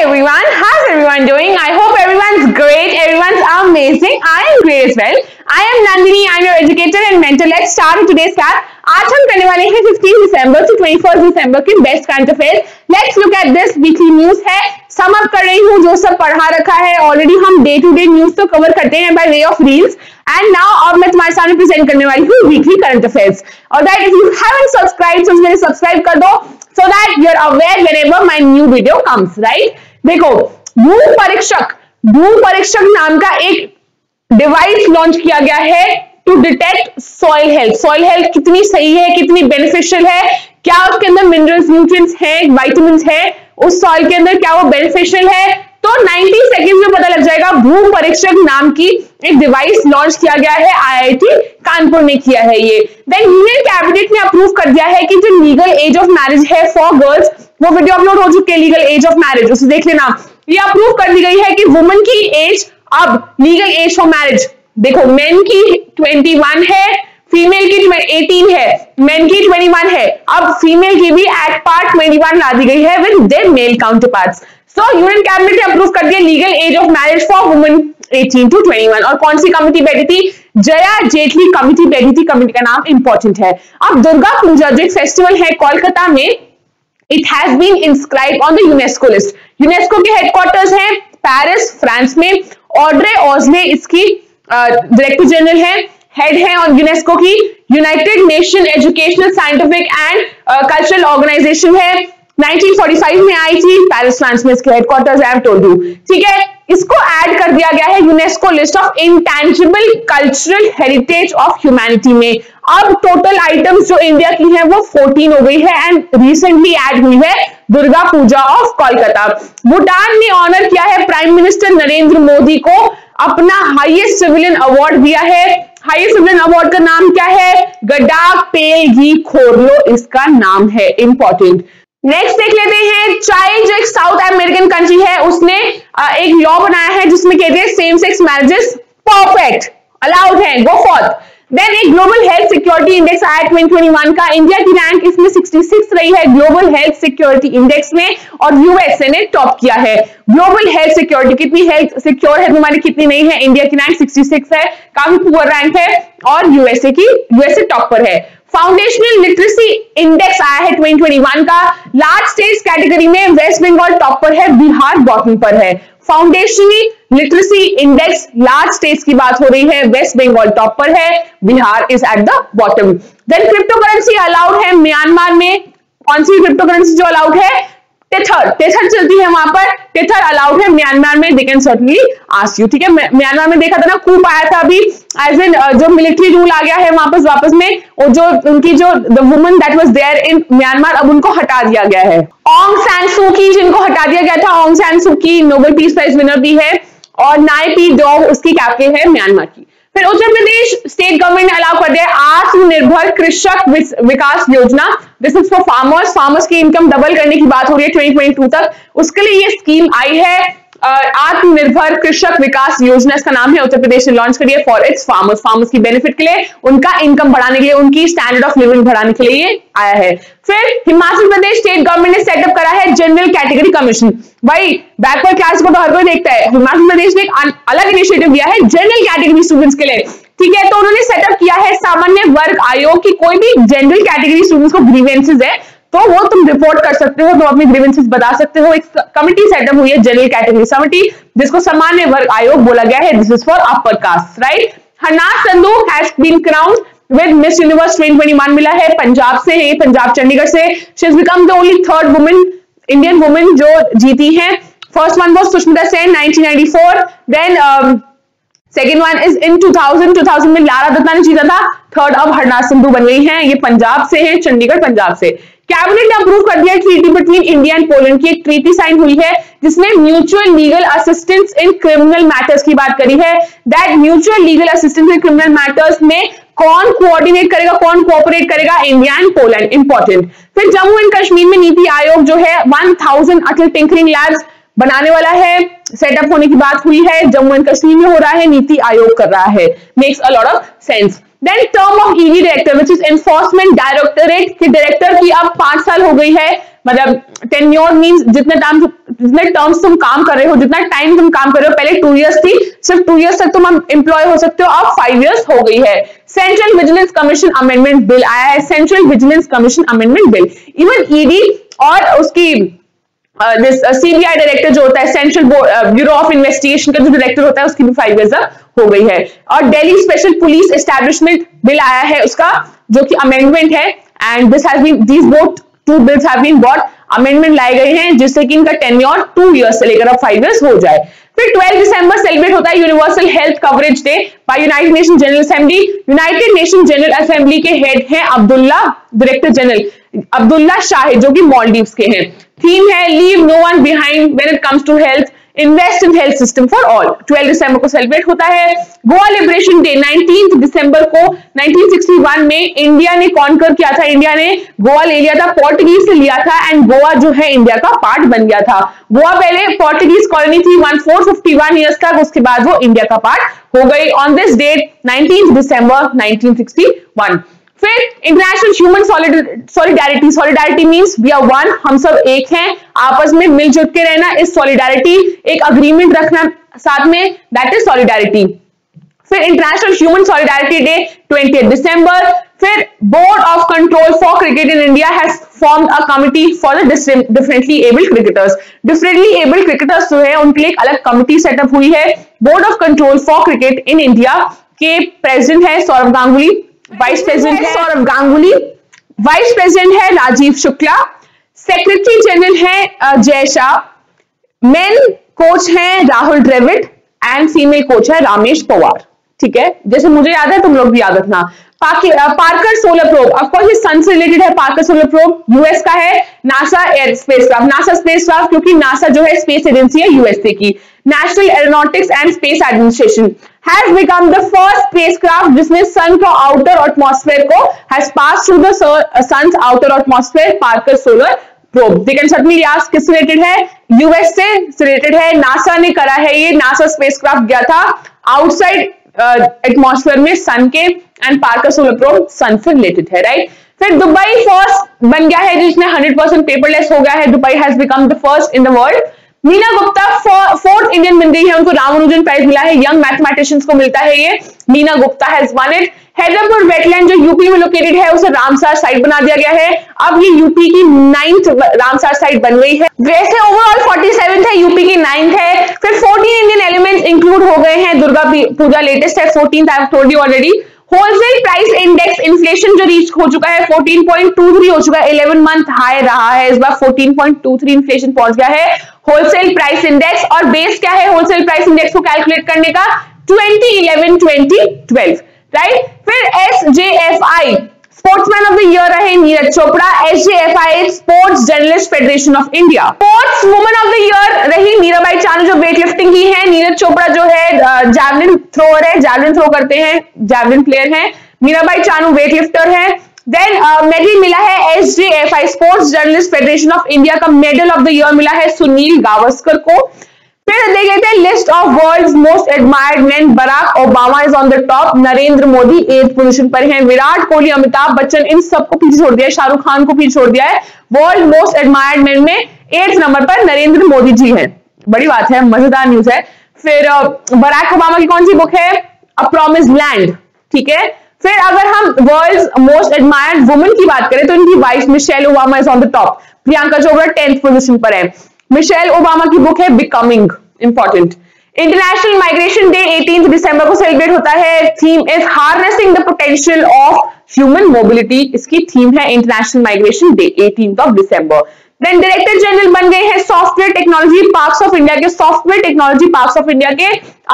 everyone, how's everyone doing? I hope everyone's great, everyone's amazing. I am great as well. I am Nandini, I am your educator and mentor. Let's start with today's class. आज हम करने वाले हैं 15 दिसंबर to 21 दिसंबर के best current affairs. Let's look at this. Weekly news है, sum up कर रही हूँ जो सब पढ़ा रखा है ऑलरेडी. हम डे टू डे न्यूज तो कवर करते हैं by way of reels. And now अब मैं तुम्हारे सामने प्रेजेंट करने वाली हूँ weekly current affairs. Alright, if you haven't subscribed तो मेरे सब्सक्राइब कर दो so that you are aware whenever my new video comes, right? देखो, भू परीक्षक नाम का एक डिवाइस लॉन्च किया गया है to detect soil health. Soil health कितनी सही है, कितनी बेनिफिशियल है, क्या उसके अंदर मिनरल्स, न्यूट्रिएंट्स हैं, विटामिन्स हैं, उस सॉइल के अंदर क्या वो बेनिफिशियल है, तो 90 सेकेंड में पता लग जाएगा. भू परीक्षक नाम की एक डिवाइस लॉन्च किया गया है, आईआईटी कानपुर ने किया है ये. देन यूनियन कैबिनेट ने अप्रूव कर दिया है कि जो लीगल एज ऑफ मैरिज है फॉर गर्ल्स, वो वीडियो अपलोड हो चुकी है लीगल एज ऑफ मैरिज, उसे देख लेना. ये अप्रूव कर दी गई है कि वुमेन की एज अब लीगल एज फॉर मैरिज, देखो मेन की 21 है, फीमेल की 18 है, मेन की 21 है, अब फीमेल की भी एट पार्ट 21 ला दी गई है with their male counterparts. So union cabinet ने अप्रूव कर दिया legal age of marriage for women 18 to 21. और कौन सी कमिटी बैठी थी? जया जेटली कमिटी बैठी थी. कमिटी का नाम इंपॉर्टेंट है. अब दुर्गा पूजा जो एक फेस्टिवल है कोलकाता में, it has been inscribe on the UNESCO list. UNESCO के हेडक्वार्टर्स हैं पेरिस फ्रांस में. ऑड्रे ऑजले इसकी डायरेक्टर जनरल है, हेड है और यूनेस्को की. United Nation Educational Scientific and Cultural Organization है, 1945 में आई थी, पेरिस फ्रांस में इसके headquarters, I have told you. ठीक है, इसको ऐड कर दिया गया है UNESCO list of intangible cultural heritage of humanity में. अब टोटल आइटम्स जो इंडिया की हैं वो 14 हो गई है एंड रिसेंटली ऐड हुई है दुर्गा पूजा ऑफ कोलकाता. भूटान ने ऑनर किया है प्राइम मिनिस्टर नरेंद्र मोदी को, अपना हाईएस्ट सिविलियन अवार्ड दिया है. हाईएस्ट सिविलियन अवार्ड का नाम क्या है? गडाक पेलगी खोरलो इसका नाम है. इंपॉर्टेंट. नेक्स्ट देख लेते हैं, चाइल्ड जो एक साउथ अमेरिकन कंट्री है उसने एक लॉ बनाया है जिसमें कहते हैं same sex marriages perfect allowed है, गो फॉर. देन एक ग्लोबल हेल्थ सिक्योरिटी इंडेक्स आया 2021 का. इंडिया की रैंक इसमें 66 रही है ग्लोबल हेल्थ सिक्योरिटी इंडेक्स में और यूएसए ने टॉप किया है. ग्लोबल हेल्थ सिक्योरिटी, कितनी हेल्थ सिक्योर है तुम्हारी, कितनी नहीं है. इंडिया की रैंक 66 है, काफी पुअर रैंक है और यूएसए टॉप पर है. फाउंडेशनल लिटरेसी इंडेक्स आया है 2021 का. लार्ज स्टेट्स कैटेगरी में वेस्ट बंगाल टॉप पर है, बिहार बॉटम पर है. Foundational literacy index large states की बात हो रही है, वेस्ट बंगाल टॉप पर है, Bihar is at the bottom. Then cryptocurrency allowed है म्यांमार में. कौन सी क्रिप्टो करेंसी जो अलाउड है? टेथर चलती है वहां पर, टेथर अलाउड है म्यांमार में. They can certainly ask you. ठीक है, म्यांमार में देखा था ना, कूप आया था अभी, एज इन जो मिलिट्री रूल आ गया है वापस में, और जो उनकी जो the woman that was there in Myanmar, अब उनको हटा दिया गया है. ऑंग सैन सू की जिनको हटा दिया गया था, ऑंग सैन सू की नोबेल पीस प्राइज विनर भी है, और नाय पी डॉग उसकी कैपिटल है म्यांमार की. फिर उत्तर प्रदेश स्टेट गवर्नमेंट ने अलाउ कर दिया आत्मनिर्भर कृषक विकास योजना. दिस इज फॉर फार्मर्स की इनकम डबल करने की बात हो रही है 2022 तक, उसके लिए ये स्कीम आई है. आत्मनिर्भर कृषक विकास योजना इसका नाम है, उत्तर प्रदेश ने लॉन्च करी है फॉर इट्स फार्मर्स की बेनिफिट के लिए, उनका इनकम बढ़ाने के लिए, उनकी स्टैंडर्ड ऑफ लिविंग बढ़ाने के लिए आया है. फिर हिमाचल प्रदेश स्टेट गवर्नमेंट ने सेटअप करा है जनरल कैटेगरी कमीशन. भाई बैकवर्ड क्लास को तो हर कोई देखता है, हिमाचल प्रदेश ने एक अलग इनिशिएटिव लिया है जनरल कैटेगरी स्टूडेंट्स के लिए. ठीक है, तो उन्होंने सेटअप किया है सामान्य वर्ग आयोग की. कोई भी जनरल कैटेगरी स्टूडेंट्स को ग्रीवेंसेस है तो वो तुम रिपोर्ट कर सकते हो, तुम अपनी ग्रीवेंसेस बता सकते हो. एक कमिटी सेटअप हुई है जनरल कैटेगरी समिति, जिसको सामान्य वर्ग आयोग बोला गया है. This is for upper caste, right. Harnaaz Sandhu has been crowned with Miss Universe 2021 मिला है, पंजाब से है, पंजाब चंडीगढ़ से. She has become the only third woman, Indian woman जो जीती है. First one was Sushmita Sen 1994, then second one is in 2000 में लारा दत्ता ने जीता था. थर्ड अब हरनाज संधू बन गई हैं, ये पंजाब से हैं, चंडीगढ़ पंजाब से. कैबिनेट ने अप्रूव कर दिया treaty between India and Poland की. एक ट्रीटी साइन हुई है जिसमें mutual legal assistance in criminal matters की बात करी है. That mutual legal assistance in criminal matters में कौन कोऑर्डिनेट करेगा, कौन कोऑपरेट करेगा? India and Poland. इंपॉर्टेंट. फिर जम्मू एंड कश्मीर में नीति आयोग जो है 1000 अटल टिंकरिंग लैब्स बनाने वाला है, सेटअप होने की बात हुई है, जम्मू एंड कश्मीर में हो रहा है, नीति आयोग कर रहा है. Makes a lot of sense. Then term of ED director which is enforcement directorate के डायरेक्टर की अब 5 साल हो गई है. मतलब टेन्योर मींस जितने टर्म्स तुम काम कर रहे हो, जितना टाइम तुम काम कर रहे हो, पहले 2 इयर्स थी, सिर्फ 2 इयर्स तक तुम एम्प्लॉय हो सकते हो, अब 5 इयर्स हो गई है। Central vigilance commission amendment bill आया है, central vigilance commission amendment bill. Even ED और उसकी सीबीआई डायरेक्टर जो होता है, सेंट्रल ब्यूरो ऑफ इन्वेस्टिगेशन का जो डायरेक्टर होता है, उसकी भी 5 इयर्स हो गई है। और Delhi special police establishment bill आया है, उसका जो कि अमेंडमेंट है, and this has been, these both 2 bills have been bought, amendment लाए गए हैं जिससे कि इनका टेन्योर 2 इयर्स से लेकर अब 5 इयर्स हो जाए। फिर 12 दिसंबर सेलिब्रेट होता है universal health coverage day by United Nation General Assembly. United Nation General Assembly के हेड हैं अब्दुल्ला, डायरेक्टर जनरल अब्दुल्ला शाहिद, जो कि मालदीव्स के हैं। थीम है leave no one behind when it comes to health, invest in health system for all. 12 दिसंबर को celebrate होता है। गोवा लिबरेशन डे 19 दिसंबर को 1961 में इंडिया ने कॉन्कर किया था, इंडिया ने गोवा ले लिया था, पोर्टुगीज से लिया था, एंड गोवा जो है इंडिया का पार्ट बन गया था। गोवा पहले पोर्टुगीज कॉलोनी थी 1451 ईयर्स तक, उसके बाद वो इंडिया का पार्ट हो गई ऑन दिस डेट 19 दिसंबर 1961। फिर international human solidarity, solidarity means we are one, हम सब एक हैं, आपस में मिलजुल के रहना, इस सॉलिडारिटी, एक अग्रीमेंट रखना साथ में, दैट इज सॉलिडारिटी। फिर इंटरनेशनल ह्यूमन सॉलिडारिटी डे 20 दिसंबर। फिर board of control for cricket in India has formed a committee for the differently abled cricketers. Differently abled cricketers जो है उनके लिए एक अलग कमिटी सेटअप हुई है। Board of control for cricket in India के प्रेसिडेंट है सौरभ गांगुली, वाइस प्रेसिडेंट है सौरभ गांगुली, वाइस प्रेसिडेंट है राजीव शुक्ला, सेक्रेटरी जनरल है जय शाह, मेन कोच है Rahul Dravid, and female coach है रामेश पवार। ठीक है, जैसे मुझे याद है तुम लोग भी याद रखना। पार्कर सोलर प्रोब, ऑफकोर्स ये सन से रिलेटेड है। पार्कर सोलर प्रोब यूएस का है, NASA air spacecraft, NASA spacecraft क्योंकि नासा जो है स्पेस एजेंसी है यूएसए की। National Aeronautics and Space Administration has become the first spacecraft जिसने सन का आउटर एटमॉस्फेयर को has pass through the sun's outer atmosphere, Parker Solar Probe. They can certainly ask किससे related है, US से related है, NASA ने करा है ये। नासा स्पेसक्राफ्ट गया था आउटसाइड एटमॉस्फेयर में सन के, एंड पार्कर सोलर प्रोब सन से रिलेटेड है, राइट। फिर दुबई फर्स्ट बन गया है जिसमें 100% पेपरलेस हो गया है, Dubai has become the first in the world. Meena Gupta fourth Indian बन गई है, उनको रामानुजन प्राइज मिला है, यंग मैथमेटिशियंस को मिलता है ये। Meena Gupta has one it. Haiderpur wetland जो यूपी में लोकेटेड है उसे रामसार साइट बना दिया गया है, अब ये यूपी की 9th रामसार साइट बन गई है। वैसे ओवरऑल 47th है, यूपी की 9th है। फिर 14 इंडियन एलिमेंट्स इंक्लूड हो गए हैं, दुर्गा पूजा लेटेस्ट है 14th, I have told you already. Wholesale price index inflation जो रीच हो चुका है 14.23 हो चुका है, 11 मंथ हाई रहा है, इस बार 14.23 इन्फ्लेशन पहुंच गया है होलसेल प्राइस इंडेक्स। और बेस क्या है होलसेल प्राइस इंडेक्स को कैलकुलेट करने का, 2011-2012, राइट। फिर SJFI sportsman of the year रहे Neeraj Chopra, SJFI sports journalist federation of India. Sports women of the year रही मीराबाई चानू जो वेट लिफ्टिंग की है। नीरज चोपड़ा जो है जैवलिन थ्रोअर है, जैवलिन थ्रो करते हैं, जैवलिन प्लेयर है। मीराबाई चानू वेट लिफ्टर है। देन मेडल मिला है SJFI sports journalist federation of India का मेडल ऑफ द ईयर मिला है सुनील गावस्कर को। फिर देख लेते हैं list of world's most admired man, Barack Obama is on the top, Narendra Modi 8th position पर हैं, विराट कोहली, अमिताभ बच्चन इन सबको पीछे छोड़ दिया है, शाहरुख खान को पीछे छोड़ दिया है। वर्ल्ड मोस्ट एडमायर्ड मैन में 8th नंबर पर नरेंद्र मोदी जी हैं, बड़ी बात है, मजेदार न्यूज है। फिर बराक ओबामा की कौन सी बुक है, अ प्रॉमिस लैंड, ठीक है। फिर अगर हम वर्ल्ड्स मोस्ट एडमायर्ड वुमेन की बात करें तो इनकी wife Michelle Obama is on the top, Priyanka Chopra 10th position पर है। मिशेल ओबामा की बुक है Becoming, important. International migration day 18 दिसंबर को सेलिब्रेट होता है। Theme is harnessing the potential of human mobility, इसकी थीम है इंटरनेशनल माइग्रेशन डे 18 दिसंबर। देन डायरेक्टर जनरल बन गए हैं software technology parks of India के, software technology parks of India के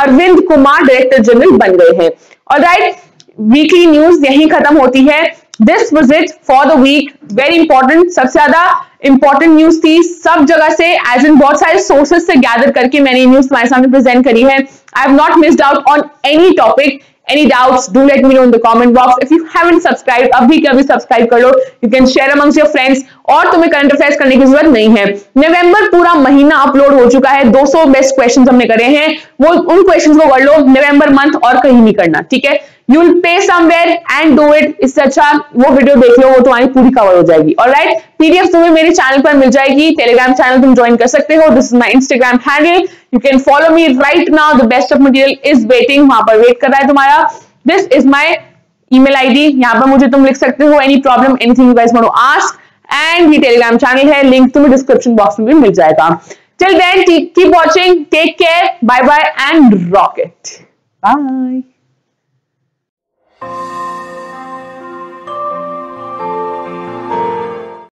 अरविंद कुमार डायरेक्टर जनरल बन गए हैं। ऑलराइट, वीकली न्यूज यहीं खत्म होती है। This was it for the week, very important, सबसे ज्यादा इंपॉर्टेंट न्यूज थी, सब जगह से एज इन बहुत सारे सोर्सेस से गैदर करके मैंने ये न्यूज तुम्हारे सामने प्रेजेंट करी है। I have not missed out on any topic, any doubts, do let me know in the comment box. If you haven't subscribed, अभी के अभी सब्सक्राइब कर लो, you can share amongst your friends, और तुम्हें करंट अफेयर्स करने की जरूरत नहीं है। नवंबर पूरा महीना अपलोड हो चुका है, 200 बेस्ट क्वेश्चंस हमने करे हैं, वो उन क्वेश्चंस को कर लो नवंबर मंथ, और कहीं नहीं करना, ठीक है। You will pay somewhere and do it. इससे अच्छा वो वीडियो देख लो, वो तुम्हारी पूरी कवर हो जाएगी। ऑलराइट, पीडीएफ तुम्हें मेरे चैनल पर मिल जाएगी, टेलीग्राम चैनल तुम ज्वाइन कर सकते हो। This is my Instagram handle, you can follow me right now. The best of material is waiting, वहां पर वेट कर रहा है तुम्हारा। This is my email ID, यहाँ पर मुझे तुम लिख सकते हो any problem, anything you guys want to ask. And ये टेलीग्राम चैनल है, लिंक तुम्हें डिस्क्रिप्शन बॉक्स में भी मिल जाएगा। Till then keep watching, take care, bye bye and rock it, bye.